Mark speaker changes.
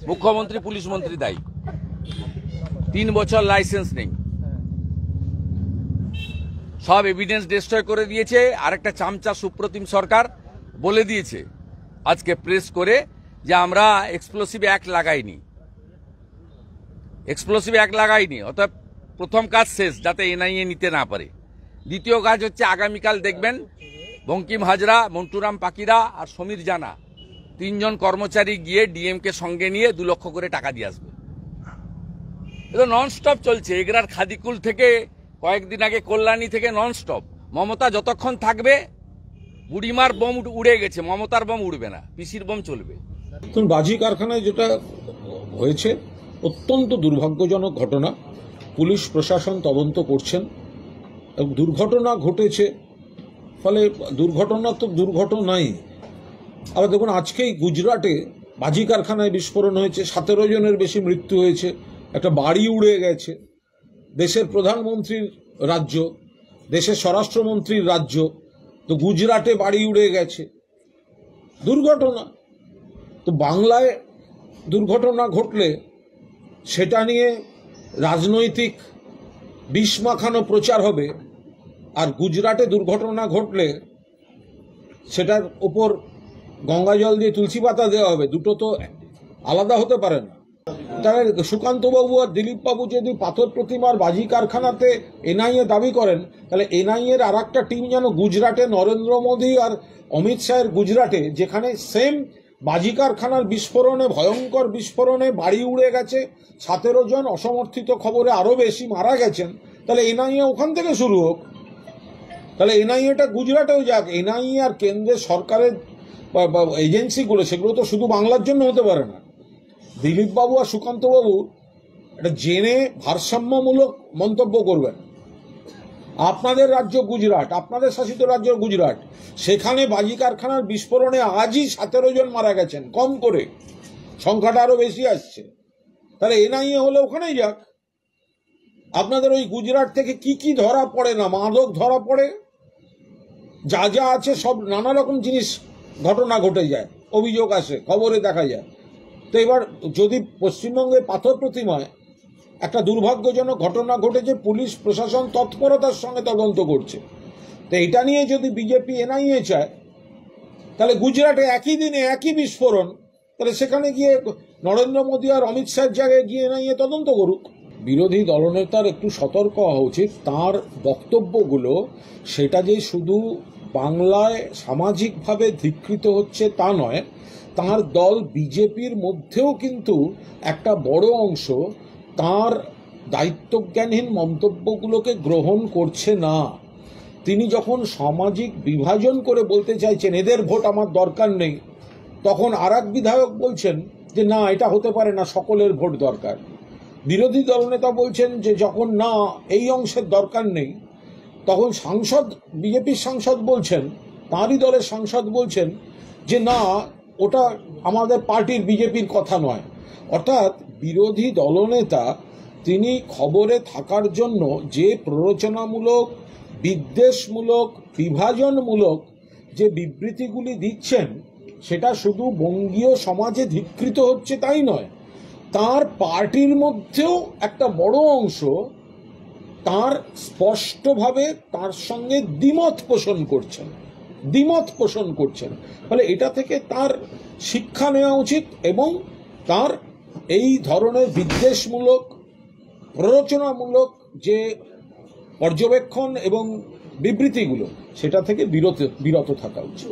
Speaker 1: মুখ্যমন্ত্রী পুলিশ মন্ত্রী দায়ী। 3 বছর লাইসেন্স নেই, সব এভিডেন্স ডিস্ট্রয় করে দিয়েছে। আরেকটা চামচা সুপ্রতিম সরকার বলে দিয়েছে আজকে প্রেস করে যে আমরা এক্সপ্লোসিভ অ্যাক্ট লাগাইনি, অর্থাৎ প্রথম কাজ শেষ, যাতে এনআইএ নিতে না পারে। দ্বিতীয় কাজ হচ্ছে আগামীকাল দেখবেন বঙ্কিম হাজরা, মন্টুরাম পাকিরা আর সমীর জানা 3 জন কর্মচারী গিয়ে ডিএমকে সঙ্গে নিয়ে 2 লক্ষ করে টাকা দিয়ে আসবে। এটা নন স্টপ চলছে, এগরার খাদিকুল থেকে কয়েকদিন আগে কল্যাণী থেকে নন স্টপ। মমতা যতক্ষণ থাকবে, বুড়িমার বোম উড়ে গেছে, মমতার বোম উড়বে না, পিসির বোম চলবে।
Speaker 2: বাজি কারখানায় যেটা হয়েছে অত্যন্ত দুর্ভাগ্যজনক ঘটনা। পুলিশ প্রশাসন তদন্ত করছেন এবং দুর্ঘটনা ঘটেছে, ফলে দুর্ঘটনা তো দুর্ঘটনাই। আবার দেখুন, আজকেই গুজরাটে বাজি কারখানায় বিস্ফোরণ হয়েছে, 17 জনের বেশি মৃত্যু হয়েছে, একটা বাড়ি উড়ে গেছে। দেশের প্রধানমন্ত্রীর রাজ্য, দেশের স্বরাষ্ট্রমন্ত্রীর রাজ্য, তো গুজরাটে বাড়ি উড়ে গেছে, দুর্ঘটনা। তো বাংলায় দুর্ঘটনা ঘটলে সেটা নিয়ে রাজনৈতিক বিষ মাখানো প্রচার হবে, আর গুজরাটে দুর্ঘটনা ঘটলে সেটার উপর গঙ্গা জল দিয়ে তুলসী পাতা দেওয়া হবে। দুটো তো আলাদা হতে পারে না। তাহলে সুকান্তবাবু আর দিলীপবাবু যদি পাথর প্রতিমার বাজি কারখানাতে এনআইএ দাবি করেন, তাহলে এনআইএর আর একটা টিম যেন গুজরাটে নরেন্দ্র মোদী আর অমিত শাহের গুজরাটে, যেখানে সেম বাজি কারখানার বিস্ফোরণে, ভয়ঙ্কর বিস্ফোরণে বাড়ি উড়ে গেছে, 17 জন, অসমর্থিত খবরে আরও বেশি মারা গেছেন, তাহলে এনআইএ ওখান থেকে শুরু হোক। তাহলে এনআইএটা গুজরাটেও যাক। এনআইএ আর কেন্দ্রের সরকারের এজেন্সিগুলো, সেগুলো তো শুধু বাংলার জন্য হতে পারে না। দিলীপবাবু আর সুকান্তবাবু এটা জেনে ভারসাম্যমূলক মন্তব্য করবেন। আপনাদের রাজ্য গুজরাট, আপনাদের শাসিত রাজ্য গুজরাট, সেখানে বাজি কারখানার বিস্ফোরণে আজই 17 জন মারা গেছেন, কম করে, সংখ্যাটা আরো বেশি আসছে। তাহলে এনআইএ হলে ওখানেই যাক। আপনাদের ওই গুজরাট থেকে কি কি ধরা পড়ে না, মাদক ধরা পড়ে, যা যা আছে সব নানা রকম জিনিস, ঘটনা ঘটে যায়, অভিযোগ আসে, খবরে দেখা যায়। তো এবার যদি পশ্চিমবঙ্গে পাথর প্রতিমায় একটা দুর্ভাগ্যজনক ঘটনা ঘটেছে, পুলিশ প্রশাসন তৎপরতার সঙ্গে তদন্ত করছে, তো এটা নিয়ে যদি বিজেপি এনআইএ চায়, তাহলে গুজরাটে একই দিনে একই বিস্ফোরণ, তাহলে সেখানে গিয়ে নরেন্দ্র মোদী আর অমিত শাহের জায়গায় গিয়ে এনআইএ তদন্ত করুক। বিরোধী দলনেতার একটু সতর্ক হওয়া উচিত। তার বক্তব্যগুলো সেটা যে শুধু বাংলায় সামাজিকভাবে ধিক্কৃত হচ্ছে তা নয়, তার দল বিজেপির মধ্যেও কিন্তু একটা বড় অংশ তার দায়িত্বজ্ঞানহীন মন্তব্যগুলোকে গ্রহণ করছে না। তিনি যখন সামাজিক বিভাজন করে বলতে চাইছেন এদের ভোট আমার দরকার নেই, তখন আরেক বিধায়ক বলছেন যে না, এটা হতে পারে না, সকলের ভোট দরকার। বিরোধী দলনেতা বলছেন যে যখন না এই অংশের দরকার নেই, তখন সাংসদ, বিজেপির সাংসদ বলছেন, তাঁরই দলের সাংসদ বলছেন যে না, ওটা আমাদের পার্টির, বিজেপির কথা নয়। অর্থাৎ বিরোধী দলনেতা তিনি খবরে থাকার জন্য যে প্ররোচনামূলক, বিদ্বেষমূলক, বিভাজনমূলক যে বিবৃতিগুলি দিচ্ছেন, সেটা শুধু বঙ্গীয় সমাজে ধিক্কৃত হচ্ছে তাই নয়, তার পার্টির মধ্যেও একটা বড় অংশ তার স্পষ্টভাবে তার সঙ্গে দ্বিমত পোষণ করছেন। ফলে এটা থেকে তার শিক্ষা নেওয়া উচিত এবং তার এই ধরনের বিদ্বেষমূলক, প্ররোচনামূলক যে পর্যবেক্ষণ এবং বিবৃতিগুলো, সেটা থেকে বিরত থাকা উচিত।